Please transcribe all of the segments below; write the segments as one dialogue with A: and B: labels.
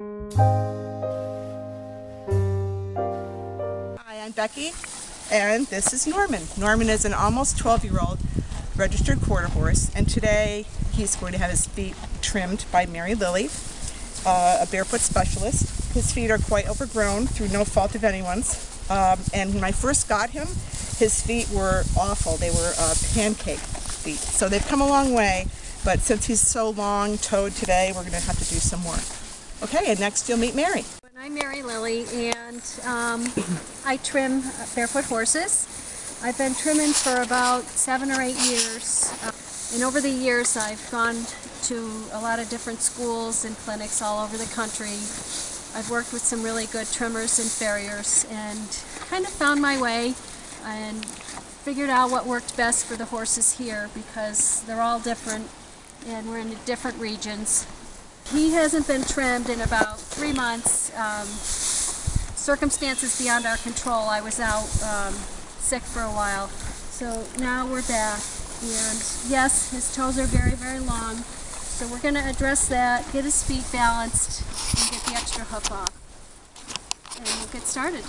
A: Hi, I'm Becky, and this is Norman. Norman is an almost 12-year-old registered quarter horse, and today he's going to have his feet trimmed by Mary Lily, a barefoot specialist. His feet are quite overgrown through no fault of anyone's, and when I first got him, his feet were awful. They were pancake feet. So they've come a long way, but since he's so long-toed today, we're going to have to do some work. Okay, and next you'll meet Mary.
B: I'm Mary Lily, and I trim barefoot horses. I've been trimming for about 7 or 8 years, and over the years I've gone to a lot of different schools and clinics all over the country. I've worked with some really good trimmers and farriers and kind of found my way and figured out what worked best for the horses here, because they're all different and we're in different regions. He hasn't been trimmed in about 3 months. Circumstances beyond our control. I was out sick for a while. So now we're back. And yes, his toes are very, very long. So we're going to address that, get his feet balanced, and get the extra hoof off. And we'll get started.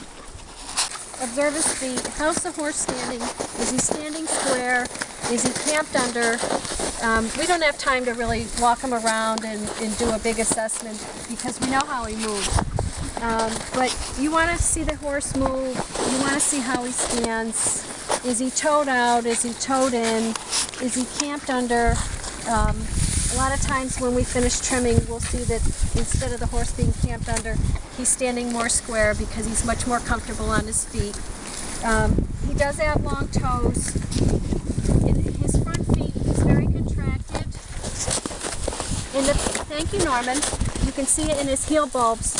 B: Observe his feet. How's the horse standing? Is he standing square? Is he camped under? We don't have time to really walk him around and do a big assessment because we know how he moves. But you want to see the horse move. You want to see how he stands. Is he toed out? Is he toed in? Is he camped under? A lot of times when we finish trimming, we'll see that instead of the horse being camped under, he's standing more square because he's much more comfortable on his feet. He does have long toes. In his front feet, he's very contracted. Thank you, Norman. You can see it in his heel bulbs.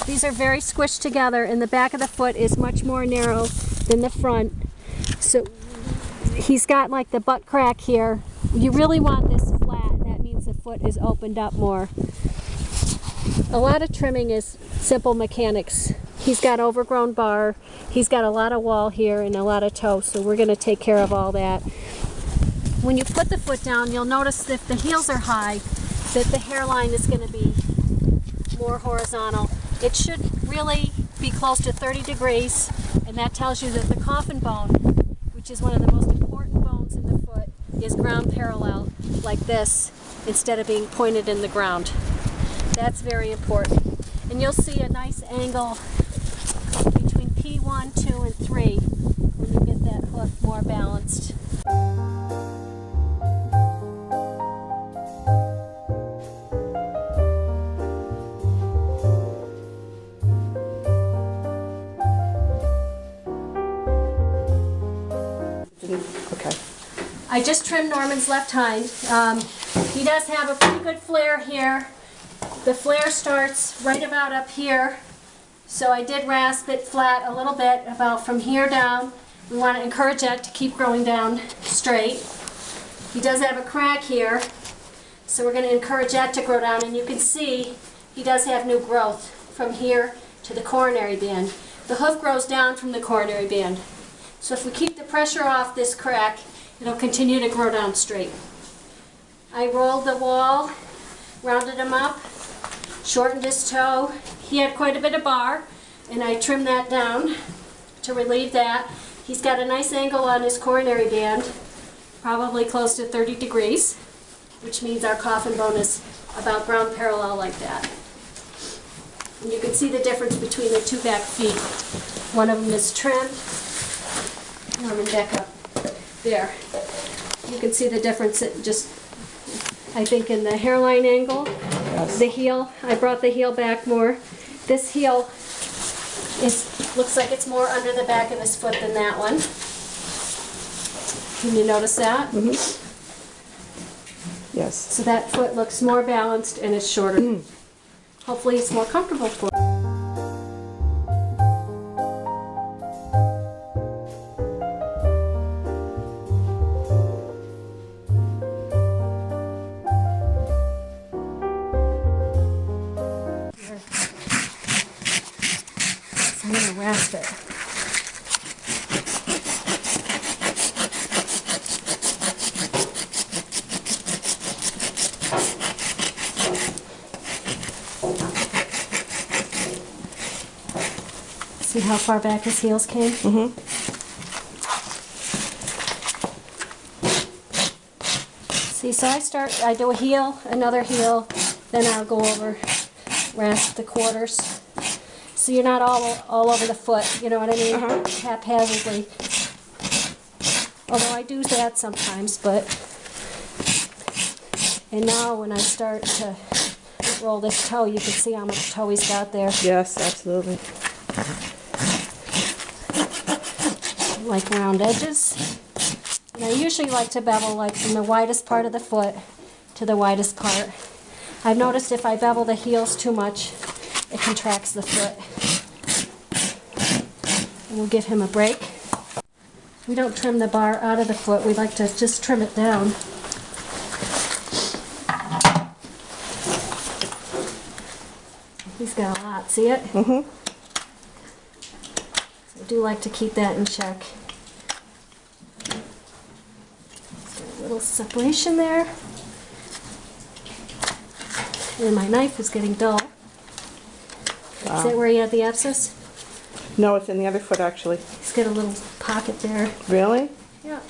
B: These are very squished together, and the back of the foot is much more narrow than the front. So he's got like the butt crack here. You really want this flat. That means the foot is opened up more. A lot of trimming is simple mechanics. He's got overgrown bar. He's got a lot of wall here and a lot of toe, so we're going to take care of all that. When you put the foot down, you'll notice that if the heels are high, that the hairline is going to be more horizontal. It should really be close to 30 degrees, and that tells you that the coffin bone, which is one of the most important bones in the foot, is ground parallel, like this, instead of being pointed in the ground. That's very important. And you'll see a nice angle between P1, 2, and 3 when you get that hoof more balanced.
A: Okay.
B: I just trimmed Norman's left hind. He does have a pretty good flare here. The flare starts right about up here. So I did rasp it flat a little bit, about from here down. We want to encourage that to keep growing down straight. He does have a crack here, so we're going to encourage that to grow down. And you can see he does have new growth from here to the coronary band. The hoof grows down from the coronary band. So if we keep the pressure off this crack, it'll continue to grow down straight. I rolled the wall, rounded him up, shortened his toe. He had quite a bit of bar, and I trimmed that down to relieve that. He's got a nice angle on his coronary band, probably close to 30 degrees, which means our coffin bone is about ground parallel like that. And you can see the difference between the two back feet. One of them is trimmed. Norman, back up. There. You can see the difference just, I think, in the hairline angle. Yes. The heel, I brought the heel back more. This heel looks like it's more under the back of his foot than that one. Can you notice that?
A: Mm-hmm. Yes.
B: So that foot looks more balanced and is shorter. Hopefully it's more comfortable for him. I'm going to rasp it. See how far back his heels came?
A: Mm-hmm.
B: See, so I do a heel, another heel, then I'll go over, rasp the quarters. So you're not all over the foot, you know what I mean? Haphazardly. Although I do that sometimes, but... And now when I start to roll this toe, you can see how much toe he's got there.
A: Yes, absolutely.
B: Like round edges. And I usually like to bevel like from the widest part of the foot to the widest part. I've noticed if I bevel the heels too much, it contracts the foot. And we'll give him a break. We don't trim the bar out of the foot, we like to just trim it down. He's got a lot, see it?
A: Mm-hmm.
B: So I do like to keep that in check. A little separation there. And my knife is getting dull.
A: Wow.
B: Is that where you had the abscess?
A: No, it's in the other foot actually.
B: He's got a little pocket there.
A: Really?
B: Yeah.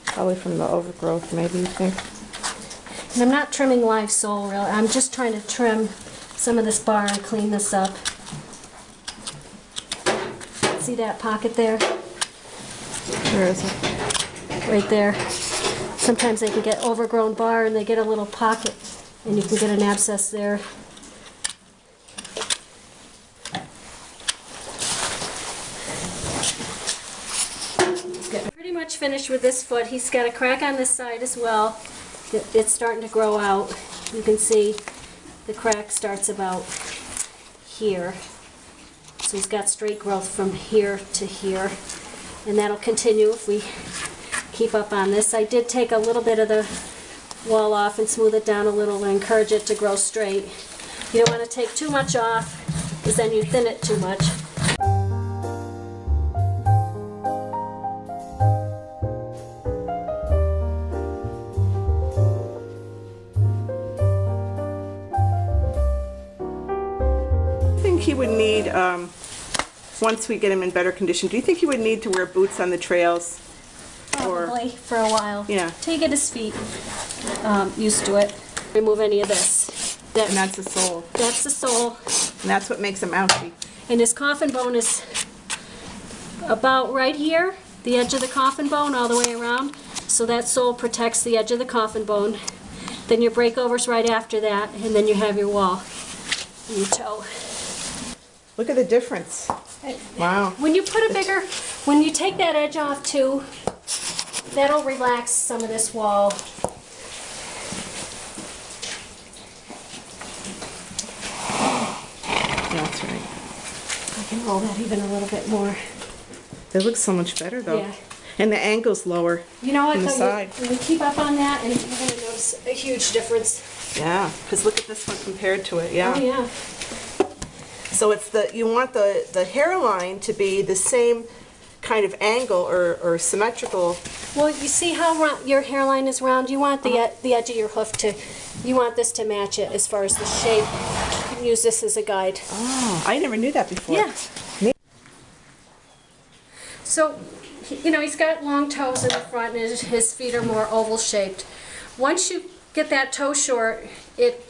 A: Probably from the overgrowth, maybe, you think?
B: And I'm not trimming live sole, really. I'm just trying to trim some of this bar and clean this up. See that pocket there?
A: Where is it?
B: Right there. Sometimes they can get overgrown bar and they get a little pocket and you can get an abscess there. Pretty much finished with this foot. He's got a crack on this side as well. It's starting to grow out. You can see the crack starts about here. So he's got straight growth from here to here. And that'll continue if we keep up on this. I did take a little bit of the wall off and smooth it down a little and encourage it to grow straight. You don't want to take too much off because then you thin it too much.
A: He would need, once we get him in better condition, do you think he would need to wear boots on the trails?
B: Probably for a while.
A: Yeah.
B: Till you get his feet used to it. Remove any of this.
A: And that's the sole.
B: That's the sole.
A: And that's what makes him ouchy.
B: And his coffin bone is about right here, the edge of the coffin bone all the way around. So that sole protects the edge of the coffin bone. Then your breakover's right after that, and then you have your wall and your toe.
A: Look at the difference. Wow.
B: When you put a bigger, when you take that edge off too, that'll relax some of this wall.
A: That's right.
B: I can roll that even a little bit more.
A: It looks so much better though.
B: Yeah.
A: And the angle's lower.
B: You know what?
A: On the side.
B: When you keep up on that, and you're going to notice a huge difference.
A: Yeah, because look at this one compared to it. Yeah.
B: Oh yeah.
A: So it's you want the hairline to be the same kind of angle or symmetrical.
B: Well, you see how your hairline is round? You want the edge of your hoof you want this to match it as far as the shape. You can use this as a guide.
A: Oh, I never knew that before.
B: Yeah. So, you know, he's got long toes in the front and his feet are more oval shaped. Once you get that toe short, it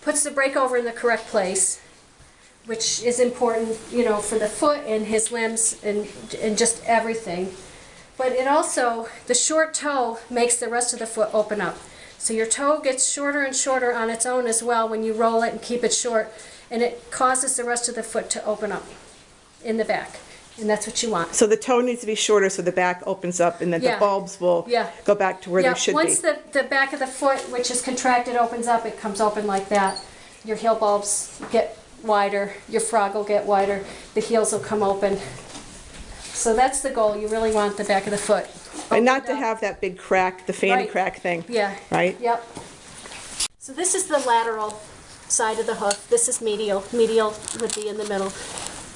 B: puts the breakover in the correct place, which is important, you know, for the foot and his limbs and just everything. But it also, the short toe makes the rest of the foot open up. So your toe gets shorter and shorter on its own as well when you roll it and keep it short, and it causes the rest of the foot to open up in the back. And that's what you want.
A: So the toe needs to be shorter so the back opens up and then the bulbs will go back to where they should
B: once
A: be.
B: the back of the foot, which is contracted, opens up, it comes open like that. Your heel bulbs get wider, your frog will get wider, the heels will come open. So that's the goal. You really want the back of the foot
A: And not to have that big crack, the fanny crack thing.
B: Yeah.
A: Right?
B: Yep. So this is the lateral side of the hoof. This is medial. Medial would be in the middle.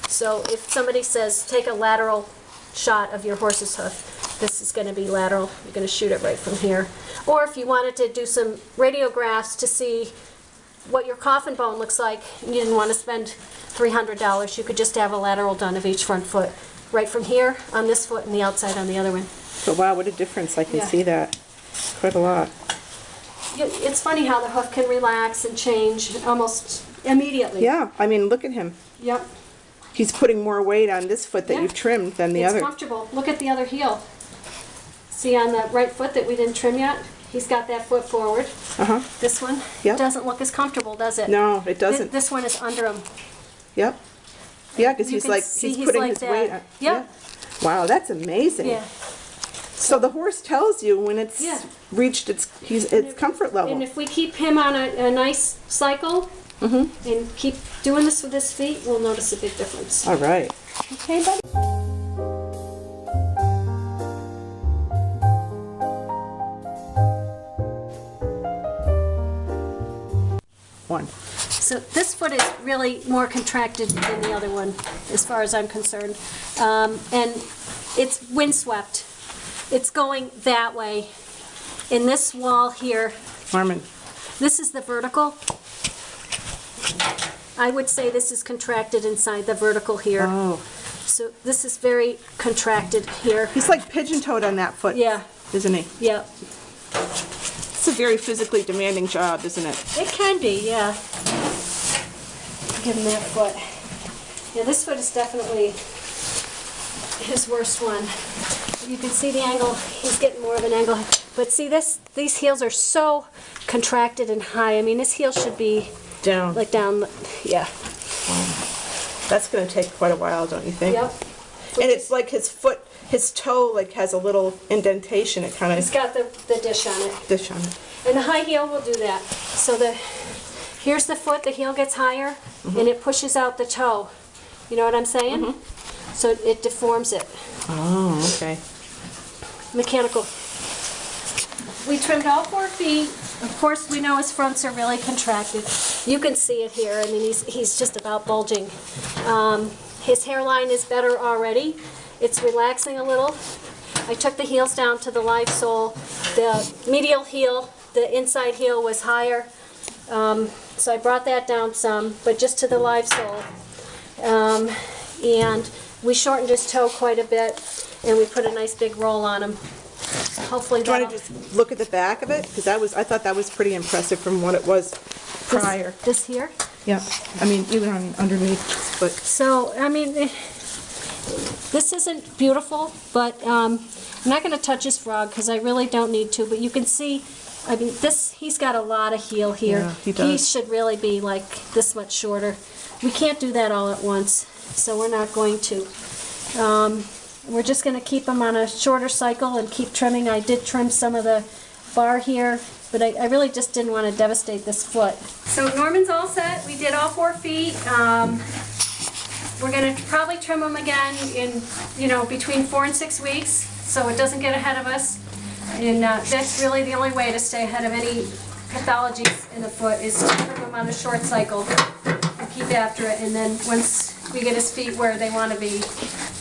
B: So if somebody says, take a lateral shot of your horse's hoof, this is going to be lateral. You're going to shoot it right from here. Or if you wanted to do some radiographs to see what your coffin bone looks like, and you didn't want to spend $300, you could just have a lateral done of each front foot. Right from here on this foot and the outside on the other one.
A: But wow, what a difference. I can see that. Quite a lot.
B: It's funny how the hoof can relax and change almost immediately.
A: Yeah, I mean, look at him.
B: Yep.
A: He's putting more weight on this foot that you've trimmed than the other.
B: It's comfortable. Look at the other heel. See on the right foot that we didn't trim yet? He's got that foot forward.
A: Uh-huh.
B: This one doesn't look as comfortable, does it?
A: No, it doesn't.
B: This one is under him.
A: Yep. Yeah, because he's putting
B: like
A: his
B: that.
A: weight on.
B: Yep.
A: Yeah. Wow, that's amazing.
B: Yeah.
A: So the horse tells you when it's reached its comfort level.
B: And if we keep him on a nice cycle and keep doing this with his feet, we'll notice a big difference.
A: All right.
B: Okay, buddy?
A: One.
B: So this foot is really more contracted than the other one, as far as I'm concerned. And it's windswept. It's going that way. In this wall here,
A: Norman.
B: this is the vertical. I would say this is contracted inside the vertical here.
A: Oh.
B: So this is very contracted here.
A: He's like pigeon-toed on that foot.
B: Yeah.
A: Isn't he?
B: Yeah.
A: It's a very physically demanding job, isn't it?
B: It can be, yeah. Give him that foot. Yeah, this foot is definitely his worst one. You can see the angle. He's getting more of an angle. But see, these heels are so contracted and high. I mean, this heel should be
A: down.
B: Like down, yeah.
A: Wow. That's going to take quite a while, don't you think?
B: Yep.
A: And it's like his foot, his toe, like has a little indentation. It kind of.
B: It's got the dish on it.
A: Dish on it.
B: And the high heel will do that. So here's the foot. The heel gets higher, and it pushes out the toe. You know what I'm saying? So it deforms it.
A: Oh, okay.
B: Mechanical. We trimmed all 4 feet. Of course, we know his fronts are really contracted. You can see it here. I mean, he's just about bulging. His hairline is better already. It's relaxing a little. I took the heels down to the live sole. The medial heel, the inside heel was higher. So I brought that down some, but just to the live sole. And we shortened his toe quite a bit, and we put a nice big roll on him. Hopefully
A: do you want to just look at the back of it? Because I thought that was pretty impressive from what it was prior.
B: This here?
A: Yeah. I mean, even on underneath. But
B: so, I mean, this isn't beautiful, but I'm not going to touch his frog because I really don't need to. But you can see, I mean, he's got a lot of heel here.
A: Yeah, he does.
B: He should really be like this much shorter. We can't do that all at once, so we're not going to. We're just going to keep him on a shorter cycle and keep trimming. I did trim some of the bar here, but I really just didn't want to devastate this foot. So Norman's all set. We did all 4 feet. We're going to probably trim him again in, between 4 and 6 weeks, so it doesn't get ahead of us. And that's really the only way to stay ahead of any pathologies in the foot is to trim him on a short cycle and keep after it. And then once we get his feet where they want to be,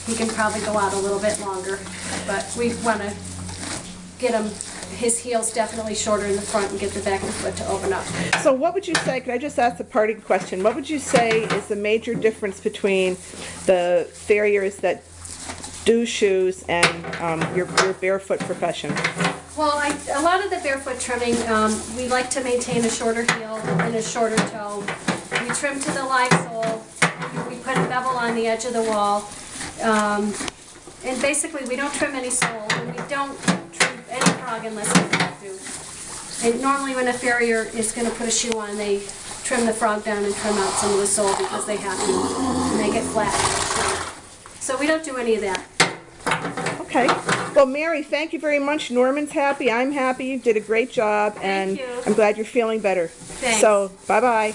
B: he can probably go out a little bit longer. But we want to get his heels definitely shorter in the front and get the back of the foot to open up. So
A: what would you say, could I just ask the parting question, what would you say is the major difference between the farriers that do shoes and your barefoot profession?
B: Well, a lot of the barefoot trimming, we like to maintain a shorter heel and a shorter toe. We trim to the live sole. We put a bevel on the edge of the wall. And basically, we don't trim any sole, and we don't trim any frog unless we have to. And normally when a farrier is going to put a shoe on, they trim the frog down and trim out some of the sole because they have to make it flat. So we don't do any of that.
A: Okay. Well, Mary, thank you very much. Norman's happy. I'm happy. You did a great job.
B: Thank you.
A: I'm glad you're feeling better.
B: Thanks.
A: So, bye-bye.